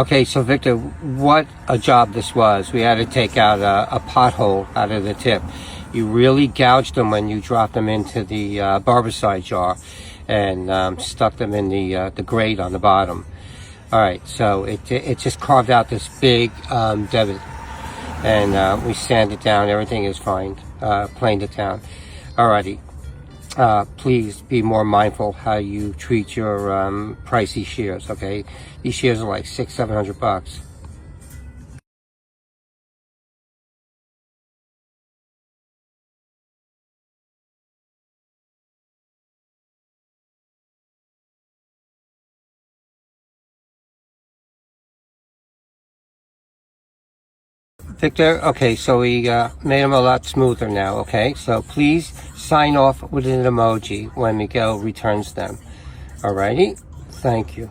Okay, so Victor, what a job this was. We had to take out a pothole out of the tip. You really gouged them when you dropped them into the barbicide jar and stuck them in the grate on the bottom. All right, so it just carved out this big divot, and we sanded it down. Everything is fine. Planed it down. Alrighty. Please be more mindful how you treat your pricey shears. Okay, these shears are like $600-700. Victor, okay, so we made them a lot smoother now, okay? So please sign off with an emoji when Miguel returns them. Alrighty? Thank you.